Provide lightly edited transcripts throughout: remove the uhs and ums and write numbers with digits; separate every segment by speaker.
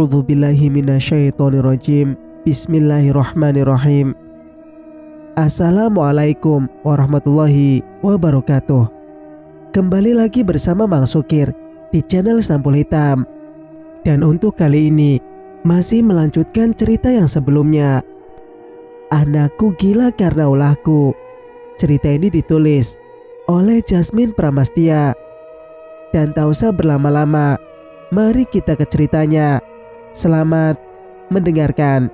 Speaker 1: A'udzubillahi minasyaitonirrajim. Bismillahirrahmanirrahim. Assalamualaikum warahmatullahi wabarakatuh. Kembali lagi bersama Mang Sukir di channel Sampul Hitam. Dan untuk kali ini masih melanjutkan cerita yang sebelumnya, Anakku Gila Karena Ulahku. Cerita ini ditulis oleh Jasmine Pramastia. Dan tak usah berlama-lama, mari kita ke ceritanya. Selamat mendengarkan.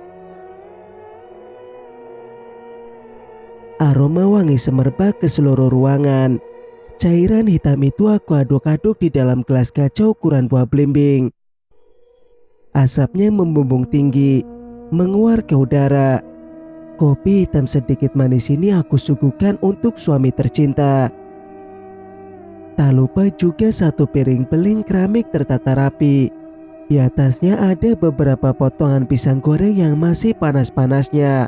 Speaker 1: Aroma wangi semerbak ke seluruh ruangan. Cairan hitam itu aku aduk-aduk di dalam gelas kaca ukuran buah belimbing. Asapnya membumbung tinggi, menguar ke udara. Kopi hitam sedikit manis ini aku suguhkan untuk suami tercinta. Tak lupa juga satu piring beling keramik tertata rapi. Di atasnya ada beberapa potongan pisang goreng yang masih panas-panasnya.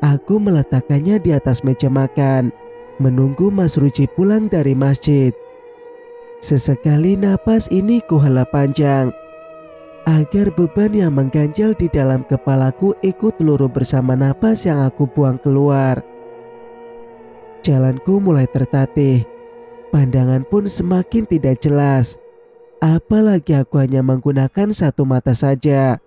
Speaker 1: Aku meletakkannya di atas meja makan, menunggu Mas Ruci pulang dari masjid. Sesekali napas ini kuhela panjang, agar beban yang mengganjal di dalam kepalaku ikut luruh bersama napas yang aku buang keluar. Jalanku mulai tertatih, pandangan pun semakin tidak jelas. Apalagi aku hanya menggunakan satu mata saja.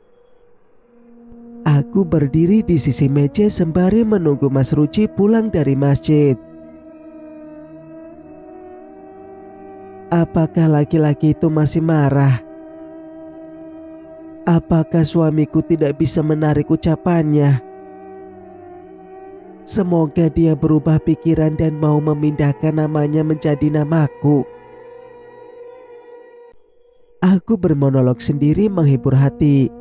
Speaker 1: Aku berdiri di sisi meja sembari menunggu Mas Ruci pulang dari masjid. Apakah laki-laki itu masih marah? Apakah suamiku tidak bisa menarik ucapannya? Semoga dia berubah pikiran dan mau memindahkan namanya menjadi namaku. Aku bermonolog sendiri menghibur hati.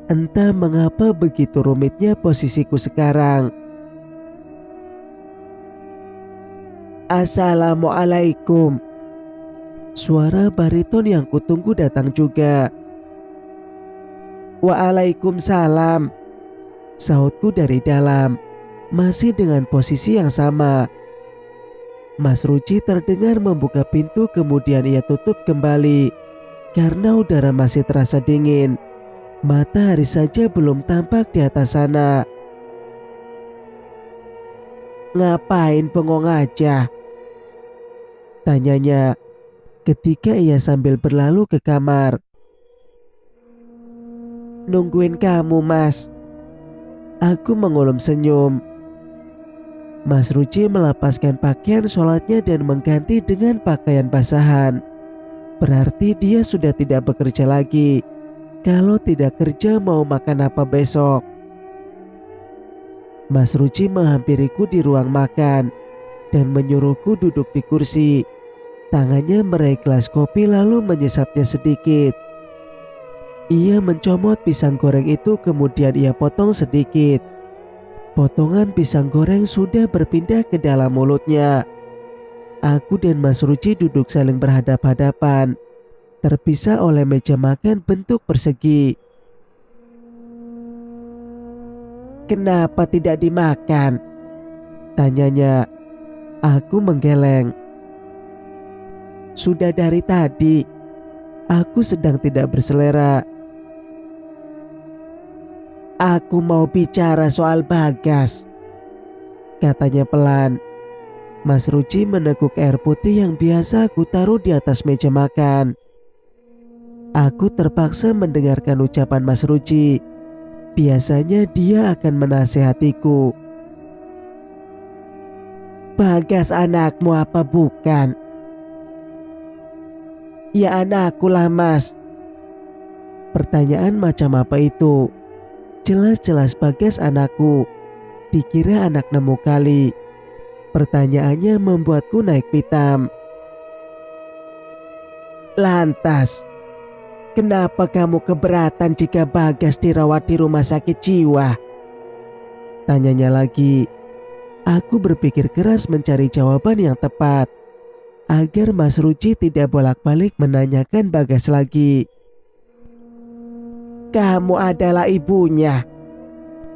Speaker 1: Entah mengapa begitu rumitnya posisiku sekarang. Assalamualaikum. Suara bariton yang kutunggu datang juga. Waalaikumsalam, sautku dari dalam, masih dengan posisi yang sama. Mas Ruci terdengar membuka pintu, kemudian ia tutup kembali. Karena udara masih terasa dingin, matahari saja belum tampak di atas sana. Ngapain bengong aja? Tanyanya ketika ia sambil berlalu ke kamar. Nungguin kamu, Mas. Aku mengulum senyum. Mas Ruci melepaskan pakaian sholatnya dan mengganti dengan pakaian basahan. Berarti dia sudah tidak bekerja lagi. Kalau tidak kerja mau makan apa besok? Mas Ruci menghampiriku di ruang makan dan menyuruhku duduk di kursi. Tangannya meraih gelas kopi lalu menyesapnya sedikit. Ia mencomot pisang goreng itu, kemudian ia potong sedikit. Potongan pisang goreng sudah berpindah ke dalam mulutnya. Aku dan Mas Ruci duduk saling berhadap-hadapan, terpisah oleh meja makan bentuk persegi. Kenapa tidak dimakan? Tanyanya. Aku menggeleng. Sudah dari tadi. Aku sedang tidak berselera. Aku mau bicara soal Bagas, katanya pelan. Mas Ruci meneguk air putih yang biasa aku taruh di atas meja makan. Aku terpaksa mendengarkan ucapan Mas Ruci. Biasanya dia akan menasehatiku. Bagas anakmu apa bukan? Ya anakku lah, Mas. Pertanyaan macam apa itu? Jelas-jelas Bagas anakku. Dikira anak nemu kali. Pertanyaannya membuatku naik pitam. Lantas, kenapa kamu keberatan jika Bagas dirawat di rumah sakit jiwa? Tanyanya lagi. Aku berpikir keras mencari jawaban yang tepat, agar Mas Ruci tidak bolak-balik menanyakan Bagas lagi. Kamu adalah ibunya.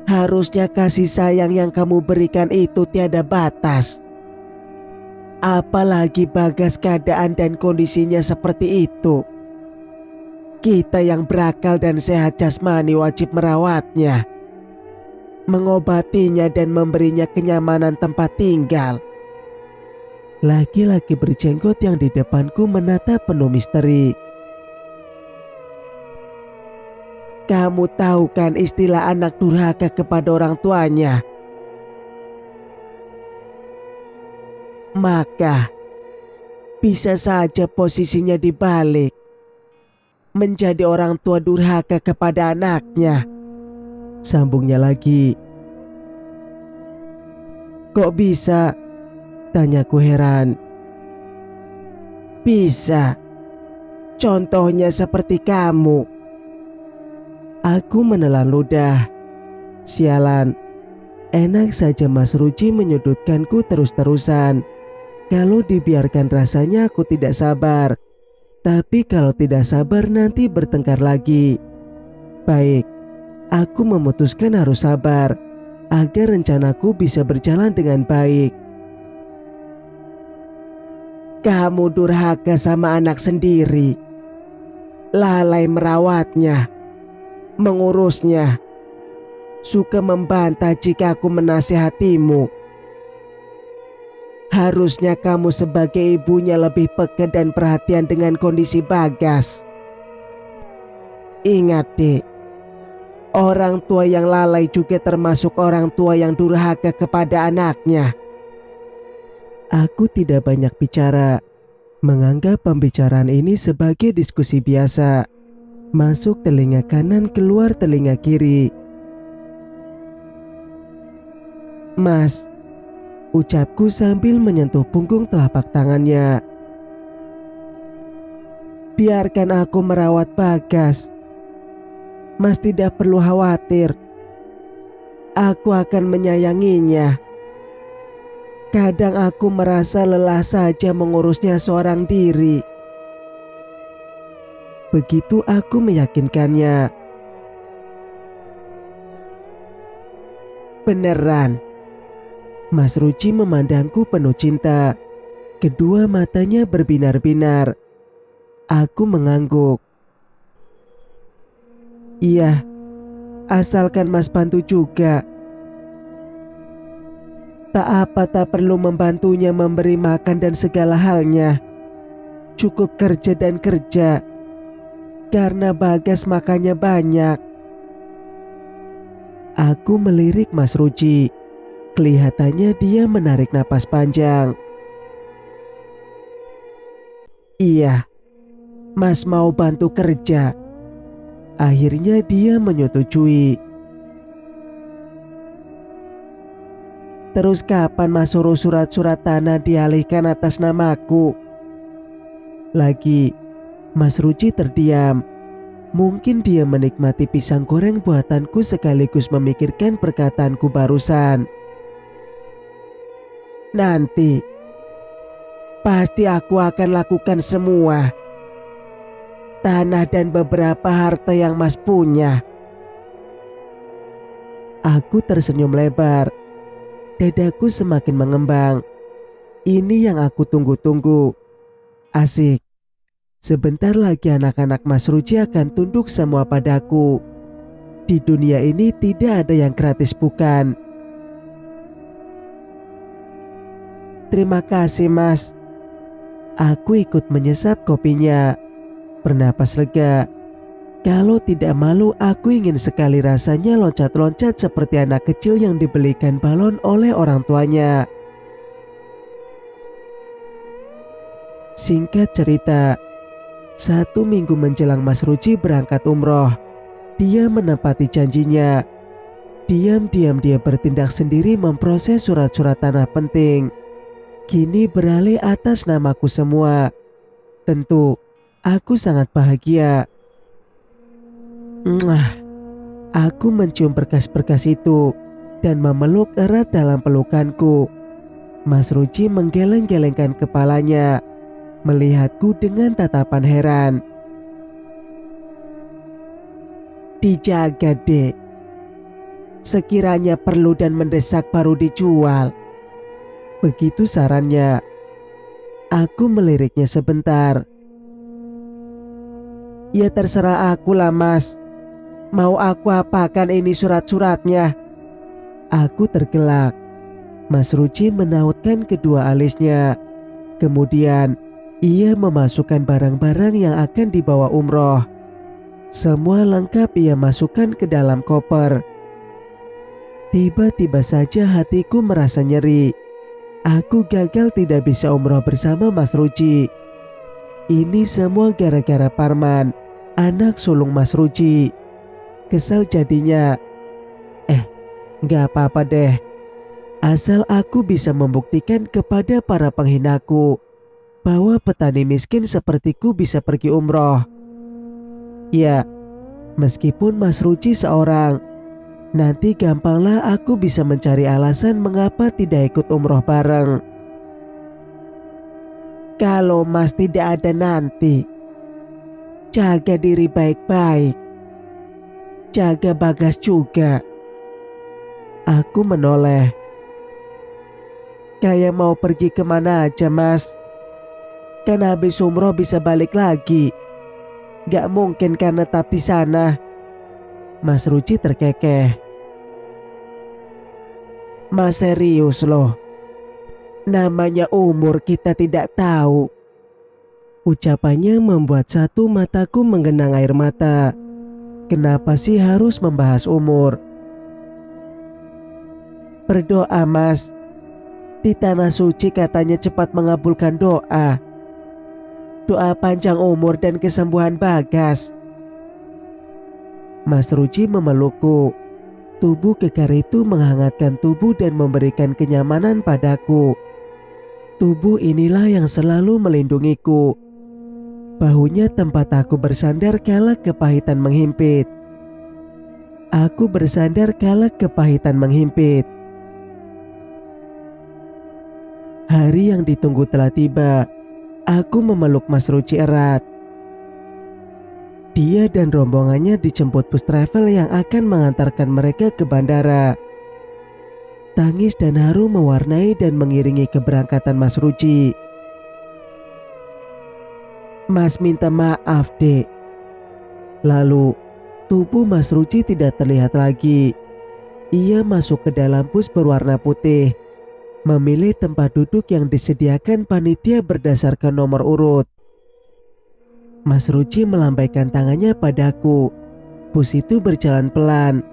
Speaker 1: Harusnya kasih sayang yang kamu berikan itu tiada batas. Apalagi Bagas keadaan dan kondisinya seperti itu. Kita yang berakal dan sehat jasmani wajib merawatnya, mengobatinya dan memberinya kenyamanan tempat tinggal. Laki-laki berjenggot yang di depanku menatap penuh misteri. Kamu tahu kan istilah anak durhaka kepada orang tuanya? Maka bisa saja posisinya dibalik, menjadi orang tua durhaka kepada anaknya. Sambungnya lagi. Kok bisa? Tanyaku heran. Bisa. Contohnya seperti kamu. Aku menelan ludah. Sialan. Enak saja Mas Ruci menyudutkanku terus-terusan. Kalau dibiarkan rasanya aku tidak sabar. Tapi kalau tidak sabar nanti bertengkar lagi. Baik, aku memutuskan harus sabar agar rencanaku bisa berjalan dengan baik. Kamu durhaka sama anak sendiri, lalai merawatnya, mengurusnya, suka membantah jika aku menasihatimu. Harusnya kamu sebagai ibunya lebih peka dan perhatian dengan kondisi Bagas. Ingat Dek, orang tua yang lalai juga termasuk orang tua yang durhaka kepada anaknya. Aku tidak banyak bicara, menganggap pembicaraan ini sebagai diskusi biasa. Masuk telinga kanan, keluar telinga kiri. Mas, ucapku sambil menyentuh punggung telapak tangannya. Biarkan aku merawat Bagas. Mas tidak perlu khawatir. Aku akan menyayanginya. Kadang aku merasa lelah saja mengurusnya seorang diri. Begitu aku meyakinkannya. Beneran? Mas Ruci memandangku penuh cinta. Kedua matanya berbinar-binar. Aku mengangguk. Iya, asalkan Mas bantu juga. Tak apa, tak perlu membantunya memberi makan dan segala halnya. Cukup kerja dan kerja. Karena Bagas makannya banyak. Aku melirik Mas Ruci. Kelihatannya dia menarik napas panjang. Iya, Mas mau bantu kerja. Akhirnya dia menyetujui. Terus kapan Mas suruh surat-surat tanah dialihkan atas namaku? Lagi, Mas Ruci terdiam. Mungkin dia menikmati pisang goreng buatanku sekaligus memikirkan perkataanku barusan. Nanti, pasti aku akan lakukan semua. Tanah dan beberapa harta yang Mas punya. Aku tersenyum lebar. Dadaku semakin mengembang. Ini yang aku tunggu-tunggu. Asik. Sebentar lagi anak-anak Mas Ruci akan tunduk semua padaku. Di dunia ini tidak ada yang gratis, bukan? Terima kasih Mas. Aku ikut menyesap kopinya. Bernapas lega. Kalau tidak malu, aku ingin sekali rasanya loncat-loncat seperti anak kecil yang dibelikan balon oleh orang tuanya. Singkat cerita, 1 minggu menjelang Mas Ruci berangkat umroh, dia menepati janjinya. Diam-diam dia bertindak sendiri memproses surat-surat tanah penting. Kini beralih atas namaku semua. Tentu, aku sangat bahagia. Aku mencium berkas-berkas itu dan memeluk erat dalam pelukanku. Mas Ruci menggeleng-gelengkan kepalanya, melihatku dengan tatapan heran. Dijaga Dek. Sekiranya perlu dan mendesak baru dijual. Begitu sarannya. Aku meliriknya sebentar. Ya terserah aku lah Mas. Mau aku apakan ini surat-suratnya? Aku tergelak. Mas Ruci menautkan kedua alisnya. Kemudian ia memasukkan barang-barang yang akan dibawa umroh. Semua lengkap ia masukkan ke dalam koper. Tiba-tiba saja hatiku merasa nyeri. Aku gagal tidak bisa umroh bersama Mas Ruci. Ini semua gara-gara Parman, anak sulung Mas Ruci. Kesal jadinya. Gak apa-apa deh. Asal aku bisa membuktikan kepada para penghinaku bahwa petani miskin sepertiku bisa pergi umroh. Ya, meskipun Mas Ruci seorang, nanti gampanglah aku bisa mencari alasan mengapa tidak ikut umroh bareng. Kalau Mas tidak ada nanti, jaga diri baik-baik. Jaga Bagas juga. Aku menoleh. Kayak mau pergi kemana aja Mas. Kan habis umroh bisa balik lagi. Gak mungkin kan tetap di sana. Mas Ruci terkekeh. Mas serius loh. Namanya umur kita tidak tahu. Ucapannya membuat satu mataku menggenang air mata. Kenapa sih harus membahas umur? Berdoa Mas. Di tanah suci katanya cepat mengabulkan doa. Doa panjang umur dan kesembuhan Bagas. Mas Ruci memelukku. Tubuh kekar itu menghangatkan tubuh dan memberikan kenyamanan padaku. Tubuh inilah yang selalu melindungiku. Bahunya tempat aku bersandar kala kepahitan menghimpit. Aku bersandar kala kepahitan menghimpit. Hari yang ditunggu telah tiba. Aku memeluk Mas Ruci erat. Dia dan rombongannya dijemput bus travel yang akan mengantarkan mereka ke bandara. Tangis dan haru mewarnai dan mengiringi keberangkatan Mas Ruci. Mas minta maaf dek. Lalu tubuh Mas Ruci tidak terlihat lagi. Ia masuk ke dalam bus berwarna putih, memilih tempat duduk yang disediakan panitia berdasarkan nomor urut. Mas Ruci melambaikan tangannya padaku. Bus itu berjalan pelan.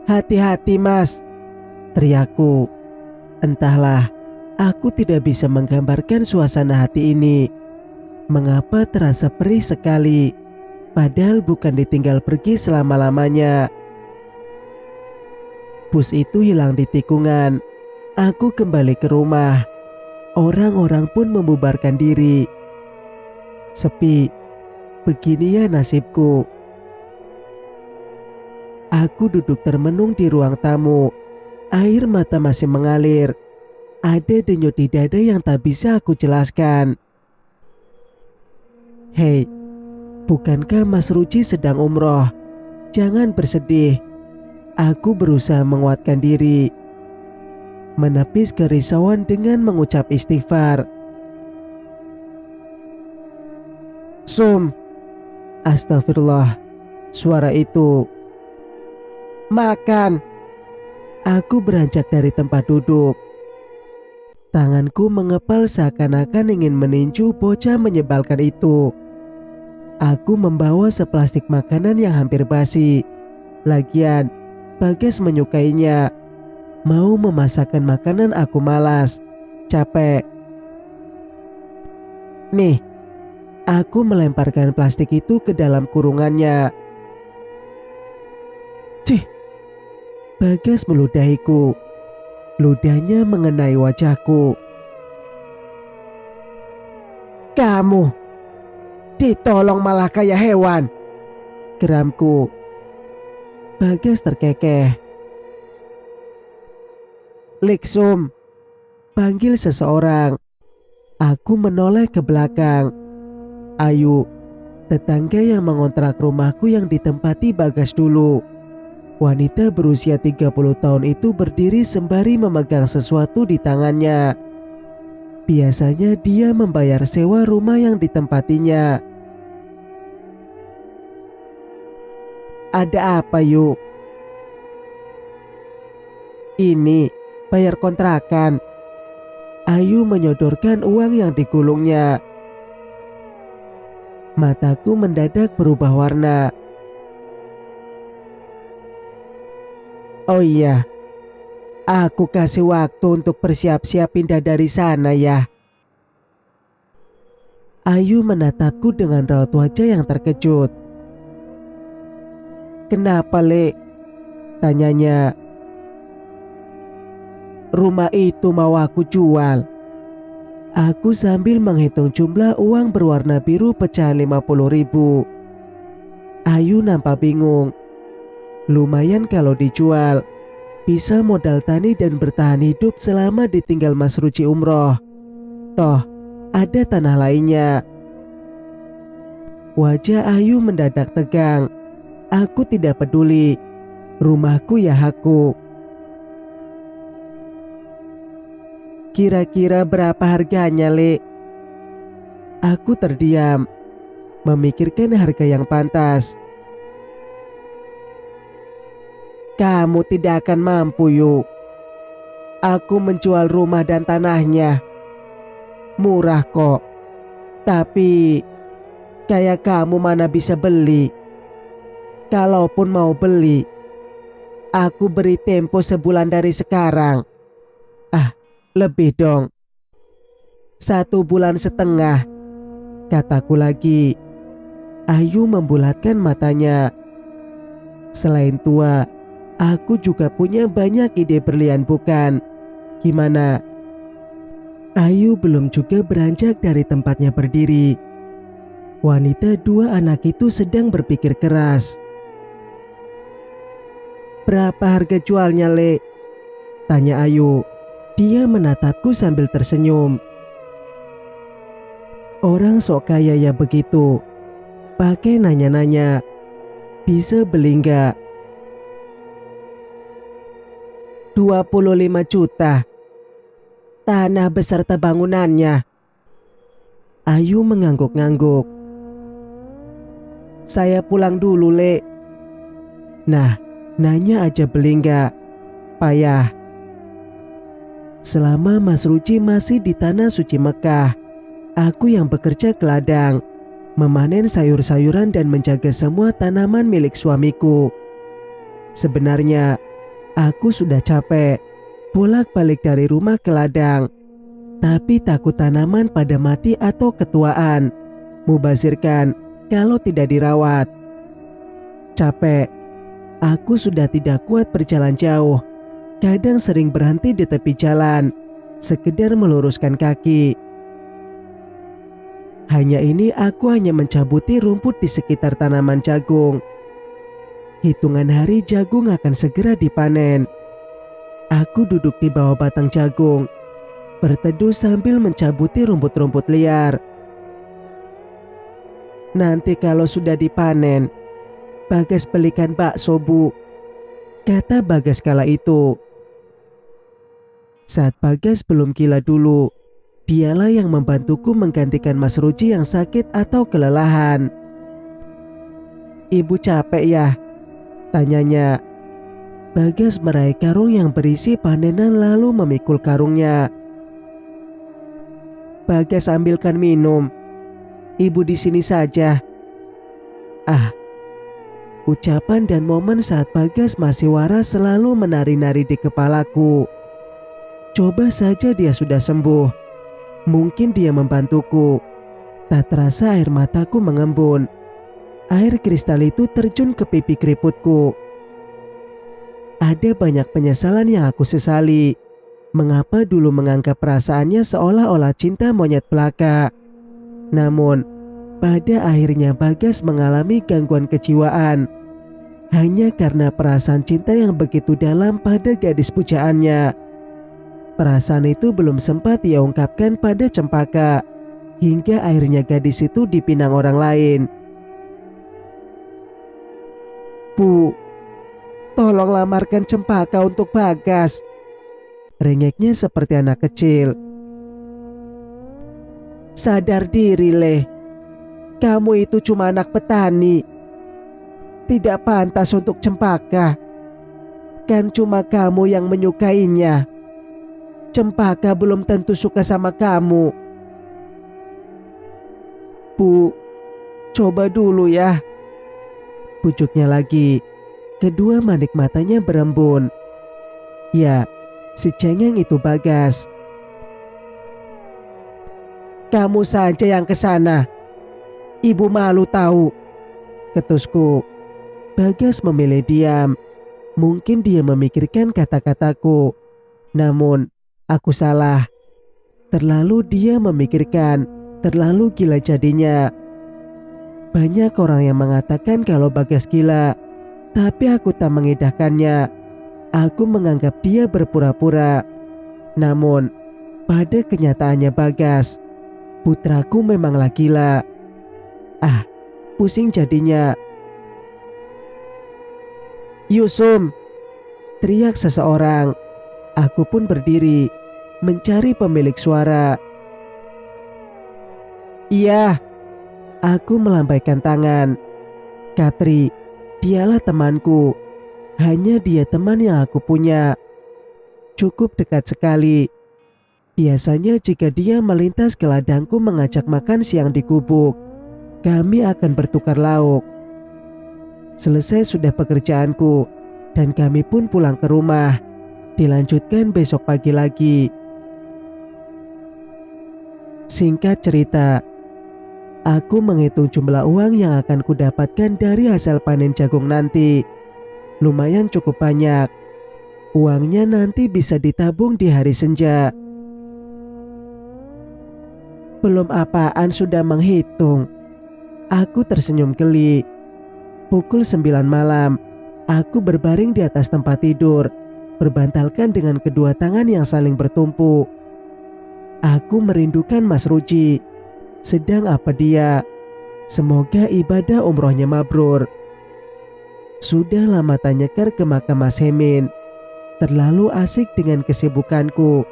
Speaker 1: Hati-hati Mas, teriakku. Entahlah, aku tidak bisa menggambarkan suasana hati ini. Mengapa terasa perih sekali, padahal bukan ditinggal pergi selama-lamanya. Bus itu hilang di tikungan. Aku kembali ke rumah. Orang-orang pun membubarkan diri. Sepi. Begini ya nasibku. Aku duduk termenung di ruang tamu. Air mata masih mengalir. Ada denyut di dada yang tak bisa aku jelaskan. Hei, bukankah Mas Ruci sedang umroh? Jangan bersedih. Aku berusaha menguatkan diri. Menepis kerisauan dengan mengucap istighfar. Sum. Astagfirullah. Suara itu. Makan. Aku beranjak dari tempat duduk. Tanganku mengepal seakan-akan ingin meninju bocah menyebalkan itu. Aku membawa seplastik makanan yang hampir basi. Lagian, Bagas menyukainya. Mau memasakkan makanan aku malas. Capek. Nih, aku melemparkan plastik itu ke dalam kurungannya. Cih, Bagas meludahiku. Ludahnya mengenai wajahku. Kamu ditolong malah kayak hewan, geramku. Bagas terkekeh. Liksum, panggil seseorang. Aku menoleh ke belakang. Ayu, tetangga yang mengontrak rumahku yang ditempati Bagas dulu. Wanita berusia 30 tahun itu berdiri sembari memegang sesuatu di tangannya. Biasanya dia membayar sewa rumah yang ditempatinya. Ada apa yuk? Ini bayar kontrakan. Ayu menyodorkan uang yang digulungnya. Mataku mendadak berubah warna. Oh iya, aku kasih waktu untuk bersiap-siap pindah dari sana ya. Ayu menatapku dengan raut wajah yang terkejut. Kenapa, Le? Tanyanya. Rumah itu mau aku jual. Aku sambil menghitung jumlah uang berwarna biru pecahan 50.000. Ayu nampak bingung. Lumayan kalau dijual. Bisa modal tani dan bertahan hidup selama ditinggal Mas Ruci umroh. Toh, ada tanah lainnya. Wajah Ayu mendadak tegang. Aku tidak peduli. Rumahku ya hakku. Kira-kira berapa harganya, Le? Aku terdiam, memikirkan harga yang pantas. Kamu tidak akan mampu, yuk. Aku menjual rumah dan tanahnya. Murah kok. Tapi kayak kamu mana bisa beli? Kalaupun mau beli, aku beri tempo sebulan dari sekarang. Lebih dong. 1,5 bulan, kataku lagi. Ayu membulatkan matanya. Selain tua, aku juga punya banyak ide berlian bukan? Gimana? Ayu belum juga beranjak dari tempatnya berdiri. Wanita 2 anak itu sedang berpikir keras. Berapa harga jualnya, Le? Tanya Ayu. Dia menatapku sambil tersenyum. Orang sok kaya ya begitu. Pakai nanya-nanya. Bisa beli nggak? 25 juta. Tanah beserta bangunannya. Ayu mengangguk-ngangguk. Saya pulang dulu, Le. Nah, nanya aja beli nggak? Payah. Selama Mas Ruci masih di tanah suci Mekah, aku yang bekerja ke ladang, memanen sayur-sayuran dan menjaga semua tanaman milik suamiku. Sebenarnya, aku sudah capek, bolak-balik dari rumah ke ladang. Tapi takut tanaman pada mati atau ketuaan, mubazirkan kalau tidak dirawat. Capek, aku sudah tidak kuat berjalan jauh. Kadang sering berhenti di tepi jalan, sekedar meluruskan kaki. Hanya ini aku hanya mencabuti rumput di sekitar tanaman jagung. Hitungan hari jagung akan segera dipanen. Aku duduk di bawah batang jagung, berteduh sambil mencabuti rumput-rumput liar. Nanti kalau sudah dipanen, Bagas belikan bakso, Bu, kata Bagas kala itu. Saat Bagas belum gila dulu, dialah yang membantuku menggantikan Mas Ruci yang sakit atau kelelahan. Ibu capek ya? Tanyanya. Bagas meraih karung yang berisi panenan lalu memikul karungnya. Bagas ambilkan minum. Ibu di sini saja. Ucapan dan momen saat Bagas masih waras selalu menari-nari di kepalaku. Coba saja dia sudah sembuh. Mungkin dia membantuku. Tak terasa air mataku mengembun. Air kristal itu terjun ke pipi keriputku. Ada banyak penyesalan yang aku sesali. Mengapa dulu menganggap perasaannya seolah-olah cinta monyet belaka. Namun, pada akhirnya Bagas mengalami gangguan kejiwaan. Hanya karena perasaan cinta yang begitu dalam pada gadis pujaannya. Perasaan itu belum sempat ia ungkapkan pada Cempaka, hingga akhirnya gadis itu dipinang orang lain. Bu, tolong lamarkan Cempaka untuk Bagas. Rengeknya seperti anak kecil. Sadar diri, Leh. Kamu itu cuma anak petani. Tidak pantas untuk Cempaka. Kan cuma kamu yang menyukainya. Cempaka belum tentu suka sama kamu. Bu, coba dulu ya. Pujuknya lagi. Kedua manik matanya berembun. Ya, si cengeng itu Bagas. Kamu saja yang kesana. Ibu malu tahu. Ketusku. Bagas memilih diam. Mungkin dia memikirkan kata-kataku. Namun, aku salah. Terlalu dia memikirkan, terlalu gila jadinya. Banyak orang yang mengatakan kalau Bagas gila, tapi aku tak mengindahkannya. Aku menganggap dia berpura-pura. Namun, pada kenyataannya Bagas, putraku memanglah gila. Ah, pusing jadinya. Yusum, teriak seseorang. Aku pun berdiri, mencari pemilik suara. Iya, aku melambaikan tangan. Katri, dialah temanku. Hanya dia teman yang aku punya. Cukup dekat sekali. Biasanya jika dia melintas ke ladangku mengajak makan siang di gubuk, kami akan bertukar lauk. Selesai sudah pekerjaanku, dan kami pun pulang ke rumah. Dilanjutkan besok pagi lagi. Singkat cerita, aku menghitung jumlah uang yang akan kudapatkan dari hasil panen jagung nanti. Lumayan cukup banyak. Uangnya nanti bisa ditabung di hari senja. Belum apaan sudah menghitung. Aku tersenyum geli. Pukul 9 malam, aku berbaring di atas tempat tidur, berbantalkan dengan kedua tangan yang saling bertumpu. Aku merindukan Mas Ruji. Sedang apa dia? Semoga ibadah umrohnya mabrur. Sudah lama tak nyekar ke makam Mas Hemin. Terlalu asik dengan kesibukanku.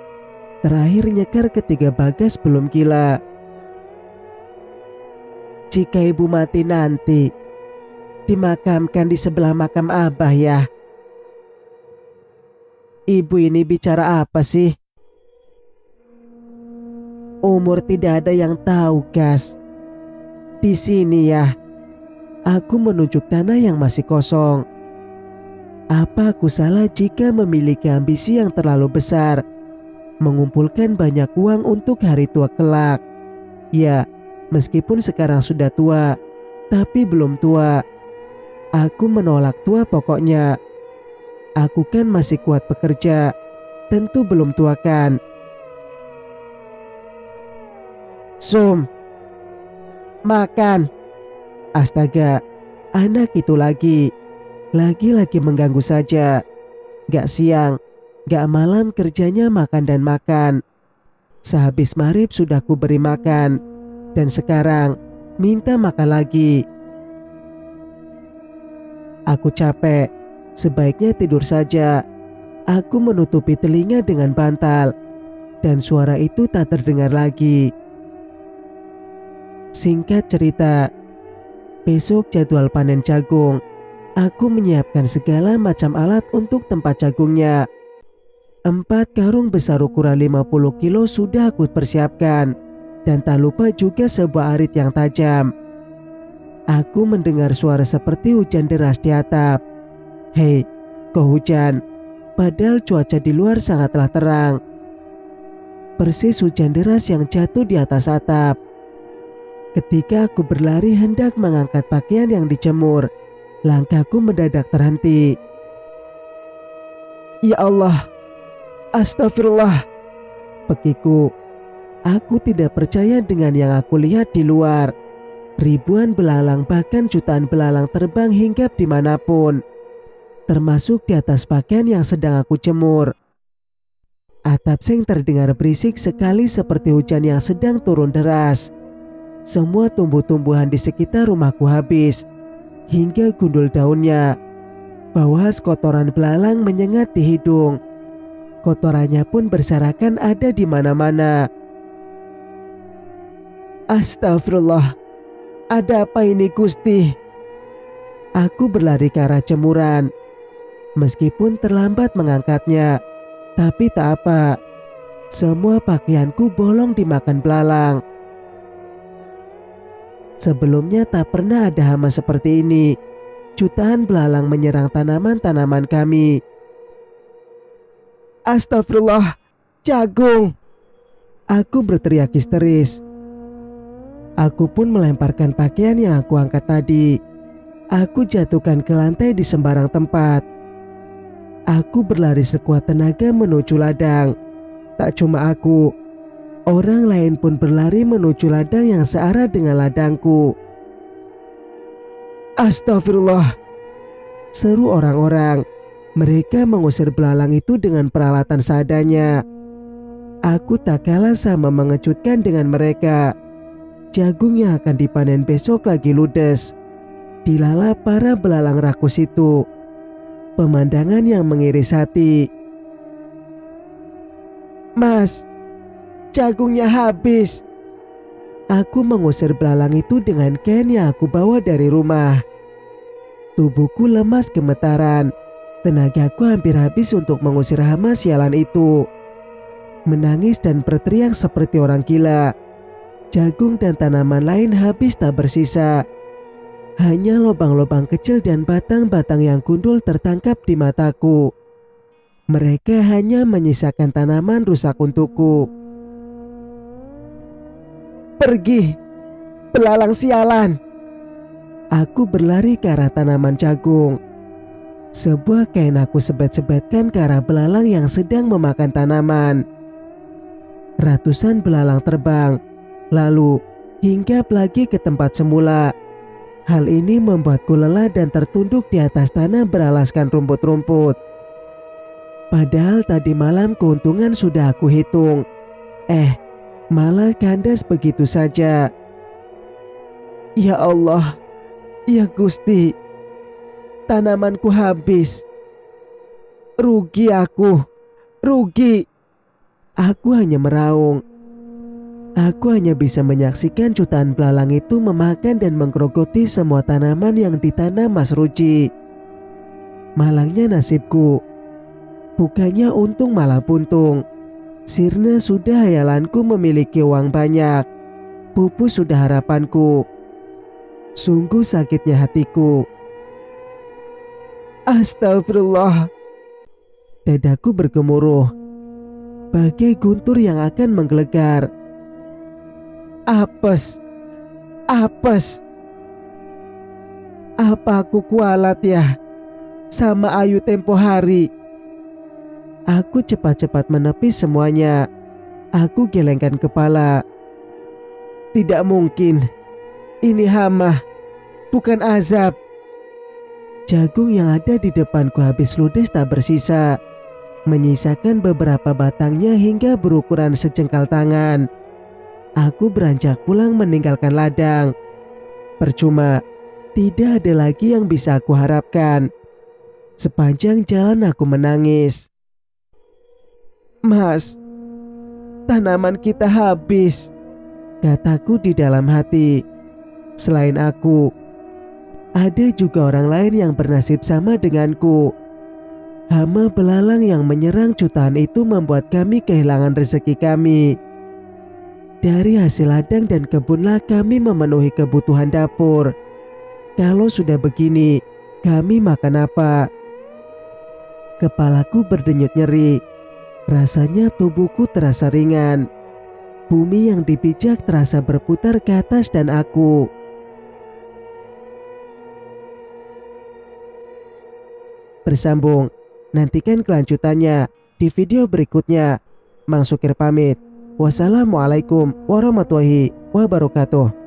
Speaker 1: Terakhir nyekar ketika Bagas belum gila. Jika ibu mati nanti, dimakamkan di sebelah makam Abah ya. Ibu ini bicara apa sih? Umur tidak ada yang tahu, Gas. Di sini ya. Aku menunjuk tanah yang masih kosong. Apa aku salah jika memiliki ambisi yang terlalu besar? Mengumpulkan banyak uang untuk hari tua kelak. Ya, meskipun sekarang sudah tua, tapi belum tua. Aku menolak tua pokoknya. Aku kan masih kuat bekerja. Tentu belum tua kan. Sum, makan. Astaga, anak itu lagi mengganggu saja. Gak siang, gak malam kerjanya makan dan makan. Sehabis maghrib sudah ku beri makan, dan sekarang minta makan lagi. Aku capek, sebaiknya tidur saja. Aku menutupi telinga dengan bantal, dan suara itu tak terdengar lagi. Singkat cerita, besok jadwal panen jagung. Aku menyiapkan segala macam alat untuk tempat jagungnya. 4 karung besar ukuran 50 kilo sudah aku persiapkan. Dan tak lupa juga sebuah arit yang tajam. Aku mendengar suara seperti hujan deras di atap. Hei, kok hujan? Padahal cuaca di luar sangatlah terang. Persis hujan deras yang jatuh di atas atap. Ketika aku berlari hendak mengangkat pakaian yang dijemur, langkahku mendadak terhenti. Ya Allah, astagfirullah, pekiku. Aku tidak percaya dengan yang aku lihat di luar. Ribuan belalang bahkan jutaan belalang terbang hinggap dimanapun, termasuk di atas pakaian yang sedang aku jemur. Atap seng terdengar berisik sekali seperti hujan yang sedang turun deras. Semua tumbuh-tumbuhan di sekitar rumahku habis, hingga gundul daunnya. Bawas kotoran belalang menyengat di hidung. Kotorannya pun berserakan ada di mana-mana. Astagfirullah, ada apa ini Gusti? Aku berlari ke arah jemuran. Meskipun terlambat mengangkatnya, tapi tak apa. Semua pakaianku bolong dimakan belalang. Sebelumnya tak pernah ada hama seperti ini. Jutaan belalang menyerang tanaman-tanaman kami. Astagfirullah, jagung! Aku berteriak histeris. Aku pun melemparkan pakaian yang aku angkat tadi. Aku jatuhkan ke lantai di sembarang tempat. Aku berlari sekuat tenaga menuju ladang. Tak cuma aku, orang lain pun berlari menuju ladang yang searah dengan ladangku. Astagfirullah, seru orang-orang. Mereka mengusir belalang itu dengan peralatan seadanya. Aku tak kalah sama mengejutkan dengan mereka. Jagung yang akan dipanen besok lagi ludes. Dilalap para belalang rakus itu. Pemandangan yang mengiris hati. Mas, jagungnya habis. Aku mengusir belalang itu dengan kain yang aku bawa dari rumah. Tubuhku lemas gemetaran. Tenagaku hampir habis untuk mengusir hama sialan itu. Menangis dan berteriak seperti orang gila. Jagung dan tanaman lain habis tak bersisa. Hanya lubang-lubang kecil dan batang-batang yang gundul tertangkap di mataku. Mereka hanya menyisakan tanaman rusak untukku. Pergi, belalang sialan! Aku berlari ke arah tanaman jagung. Sebuah kain aku sebet-sebetkan ke arah belalang yang sedang memakan tanaman. Ratusan belalang terbang, lalu hinggap lagi ke tempat semula. Hal ini membuatku lelah dan tertunduk di atas tanah beralaskan rumput-rumput. Padahal tadi malam keuntungan sudah aku hitung. Malah kandas begitu saja. Ya Allah, ya Gusti, tanamanku habis. Rugi aku, rugi. Aku hanya meraung. Aku hanya bisa menyaksikan jutaan belalang itu memakan dan menggerogoti semua tanaman yang ditanam Mas Ruji. Malangnya nasibku. Bukannya untung malah buntung. Sirna sudah hayalanku memiliki uang banyak. Pupus sudah harapanku. Sungguh sakitnya hatiku. Astagfirullah. Dadaku bergemuruh. Bagai guntur yang akan menggelegar. Apes, apes. Apa aku kualat ya sama Ayu tempo hari? Aku cepat-cepat menepis semuanya. Aku gelengkan kepala. Tidak mungkin. Ini hama, bukan azab. Jagung yang ada di depanku habis ludes tak bersisa. Menyisakan beberapa batangnya hingga berukuran sejengkal tangan. Aku beranjak pulang meninggalkan ladang. Percuma, tidak ada lagi yang bisa aku harapkan. Sepanjang jalan aku menangis. Mas, tanaman kita habis, kataku di dalam hati. Selain aku, ada juga orang lain yang bernasib sama denganku. Hama belalang yang menyerang jutaan itu membuat kami kehilangan rezeki kami. Dari hasil ladang dan kebunlah kami memenuhi kebutuhan dapur. Kalau sudah begini, kami makan apa? Kepalaku berdenyut nyeri. Rasanya tubuhku terasa ringan. Bumi yang dipijak terasa berputar ke atas dan aku. Bersambung. Nantikan kelanjutannya di video berikutnya. Mang Sukir pamit. Wassalamualaikum warahmatullahi wabarakatuh.